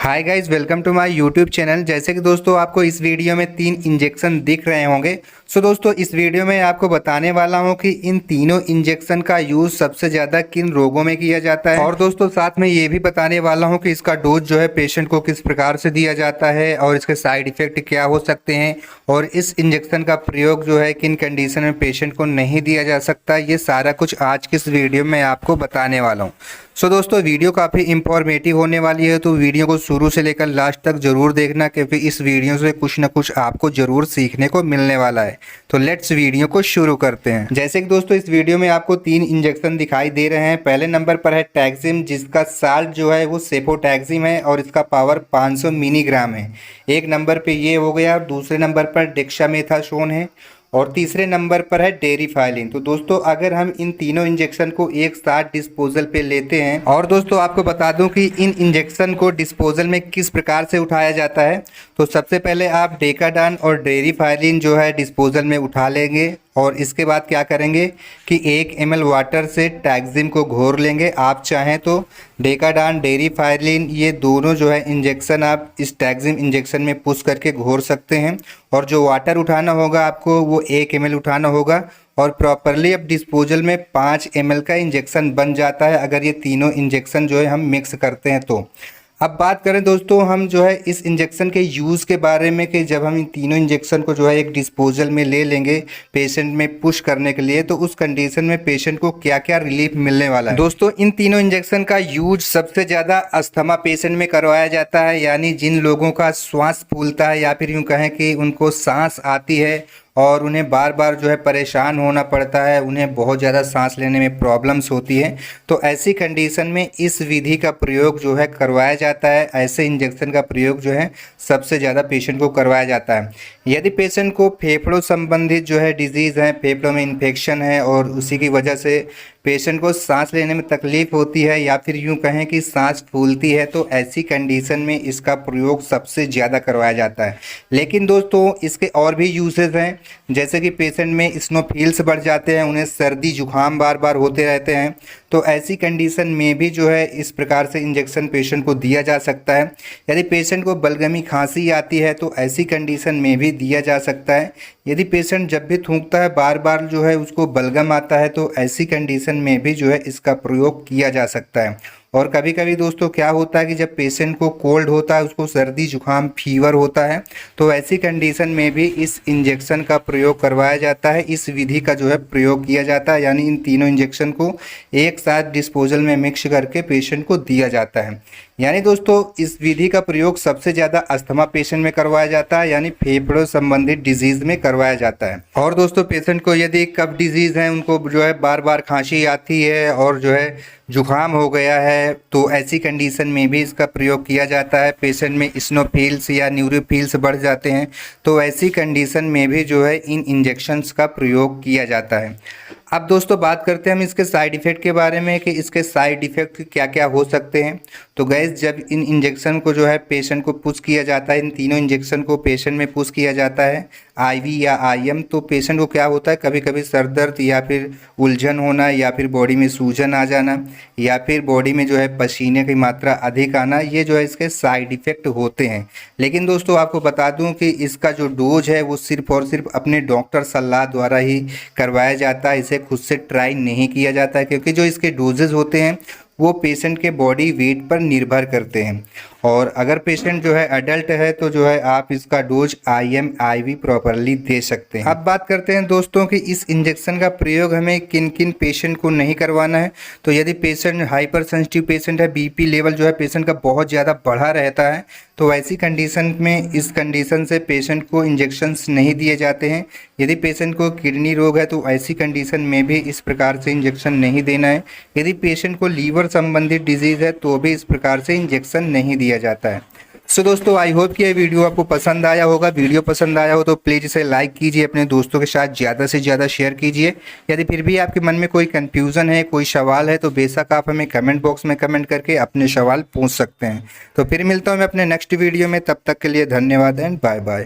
Hi guys, welcome to my YouTube channel. जैसे कि दोस्तों आपको इस वीडियो में 3 इंजेक्शन दिख रहे होंगे। सो दोस्तों इस वीडियो में आपको बताने वाला हूं कि इन तीनों इंजेक्शन का यूज सबसे ज़्यादा किन रोगों में किया जाता है, और दोस्तों साथ में ये भी बताने वाला हूं कि इसका डोज जो है पेशेंट को किस प्रकार से दिया जाता है और इसके साइड इफेक्ट क्या हो सकते हैं, और इस इंजेक्शन का प्रयोग जो है किन कंडीशन में पेशेंट को नहीं दिया जा सकता। ये सारा कुछ आज की इस वीडियो में आपको बताने वाला हूँ। सो दोस्तों वीडियो काफ़ी इंफॉर्मेटिव होने वाली है, तो वीडियो को शुरू से लेकर लास्ट तक जरूर देखना, क्योंकि इस वीडियो से कुछ ना कुछ आपको जरूर सीखने को मिलने वाला है। तो लेट्स वीडियो को शुरू करते हैं। जैसे कि दोस्तों इस वीडियो में आपको 3 इंजेक्शन दिखाई दे रहे हैं। पहले नंबर पर है टैक्सिम, जिसका साल्ट जो है वो सेफोटैक्सिम है और इसका पावर 500 मिलीग्राम है। एक नंबर पे ये हो गया। दूसरे नंबर पर डेक्सामेथासोन है और तीसरे नंबर पर है टेरिफाइलिन। तो दोस्तों अगर हम इन तीनों इंजेक्शन को एक साथ डिस्पोजल पे लेते हैं, और दोस्तों आपको बता दूं कि इन इंजेक्शन को डिस्पोजल में किस प्रकार से उठाया जाता है। तो सबसे पहले आप डेकाडान और टेरिफाइलिन जो है डिस्पोजल में उठा लेंगे, और इसके बाद क्या करेंगे कि 1 ml वाटर से टैक्सिम को घोर लेंगे। आप चाहें तो डेकाडान, टेरिफाइलिन ये दोनों जो है इंजेक्शन आप इस टैक्सिम इंजेक्शन में पुश करके घोर सकते हैं, और जो वाटर उठाना होगा आपको वो 1 ml उठाना होगा, और प्रॉपरली अब डिस्पोजल में 5 ml का इंजेक्शन बन जाता है अगर ये तीनों इंजेक्शन जो है हम मिक्स करते हैं। तो अब बात करें दोस्तों हम जो है इस इंजेक्शन के यूज़ के बारे में, कि जब हम इन तीनों इंजेक्शन को जो है एक डिस्पोजल में ले लेंगे पेशेंट में पुश करने के लिए, तो उस कंडीशन में पेशेंट को क्या क्या रिलीफ मिलने वाला है। दोस्तों इन तीनों इंजेक्शन का यूज सबसे ज़्यादा अस्थमा पेशेंट में करवाया जाता है, यानी जिन लोगों का श्वास फूलता है या फिर यूँ कहें कि उनको सांस आती है और उन्हें बार बार जो है परेशान होना पड़ता है, उन्हें बहुत ज़्यादा सांस लेने में प्रॉब्लम्स होती है। तो ऐसी कंडीशन में इस विधि का प्रयोग जो है करवाया जाता है। ऐसे इंजेक्शन का प्रयोग जो है सबसे ज़्यादा पेशेंट को करवाया जाता है। यदि पेशेंट को फेफड़ों संबंधित जो है डिजीज़ है, फेफड़ों में इन्फेक्शन है और उसी की वजह से पेशेंट को सांस लेने में तकलीफ़ होती है, या फिर यूँ कहें कि सांस फूलती है, तो ऐसी कंडीशन में इसका प्रयोग सबसे ज़्यादा करवाया जाता है। लेकिन दोस्तों इसके और भी यूजेस हैं, जैसे कि पेशेंट में स्नोफिल्स बढ़ जाते हैं, उन्हें सर्दी जुकाम बार बार होते रहते हैं, तो ऐसी कंडीशन में भी जो है इस प्रकार से इंजेक्शन पेशेंट को दिया जा सकता है। यदि पेशेंट को बलगमी खांसी आती है तो ऐसी कंडीशन में भी दिया जा सकता है। यदि पेशेंट जब भी थूकता है बार बार जो है उसको बलगम आता है, तो ऐसी कंडीशन में भी जो है इसका प्रयोग किया जा सकता है। और कभी कभी दोस्तों क्या होता है कि जब पेशेंट को कोल्ड होता है, उसको सर्दी जुकाम फीवर होता है, तो ऐसी कंडीशन में भी इस इंजेक्शन का प्रयोग करवाया जाता है। इस विधि का जो है प्रयोग किया जाता है, यानी इन तीनों इंजेक्शन को एक साथ डिस्पोजल में मिक्स करके पेशेंट को दिया जाता है। यानी दोस्तों इस विधि का प्रयोग सबसे ज़्यादा अस्थमा पेशेंट में करवाया जाता है, यानी फेफड़ों संबंधित डिजीज़ में करवाया जाता है। और दोस्तों पेशेंट को यदि कफ डिजीज़ है, उनको जो है बार बार खांसी आती है और जो है जुकाम हो गया है, तो ऐसी कंडीशन में भी इसका प्रयोग किया जाता है। पेशेंट में स्नोफिल्स या न्यूरोफिल्स बढ़ जाते हैं, तो ऐसी कंडीशन में भी जो है इन इंजेक्शंस का प्रयोग किया जाता है। अब दोस्तों बात करते हैं हम इसके साइड इफ़ेक्ट के बारे में, कि इसके साइड इफ़ेक्ट क्या क्या हो सकते हैं। तो गैस जब इन इंजेक्शन को जो है पेशेंट को पुश किया जाता है, इन तीनों इंजेक्शन को पेशेंट में पुश किया जाता है आईवी या आईएम, तो पेशेंट को क्या होता है, कभी कभी सर दर्द या फिर उलझन होना, या फिर बॉडी में सूजन आ जाना, या फिर बॉडी में जो है पसीने की मात्रा अधिक आना, ये जो है इसके साइड इफ़ेक्ट होते हैं। लेकिन दोस्तों आपको बता दूं कि इसका जो डोज है वो सिर्फ और सिर्फ अपने डॉक्टर सलाह द्वारा ही करवाया जाता है। इसे खुद से ट्राई नहीं किया जाता है, क्योंकि जो इसके डोजेज होते हैं वो पेशेंट के बॉडी वेट पर निर्भर करते हैं। और अगर पेशेंट जो है अडल्ट है तो जो है आप इसका डोज आईएम आईवी प्रॉपरली दे सकते हैं। अब बात करते हैं दोस्तों कि इस इंजेक्शन का प्रयोग हमें किन किन पेशेंट को नहीं करवाना है। तो यदि पेशेंट हाइपर सेंसिटिव पेशेंट है, बीपी लेवल जो है पेशेंट का बहुत ज़्यादा बढ़ा रहता है, तो ऐसी कंडीशन में इस कंडीशन से पेशेंट को इंजेक्शंस नहीं दिए जाते हैं। यदि पेशेंट को किडनी रोग है तो ऐसी कंडीशन में भी इस प्रकार से इंजेक्शन नहीं देना है। यदि पेशेंट को लीवर संबंधित डिजीज़ है तो भी इस प्रकार से इंजेक्शन नहीं दिया जाता है। सो दोस्तों आई होप कि ये वीडियो आपको पसंद आया होगा। वीडियो पसंद आया हो तो प्लीज़ इसे लाइक कीजिए, अपने दोस्तों के साथ ज़्यादा से ज़्यादा शेयर कीजिए। यदि फिर भी आपके मन में कोई कन्फ्यूज़न है, कोई सवाल है, तो बेशक आप हमें कमेंट बॉक्स में कमेंट करके अपने सवाल पूछ सकते हैं। तो फिर मिलता हूँ मैं अपने नेक्स्ट वीडियो में, तब तक के लिए धन्यवाद एंड बाय बाय।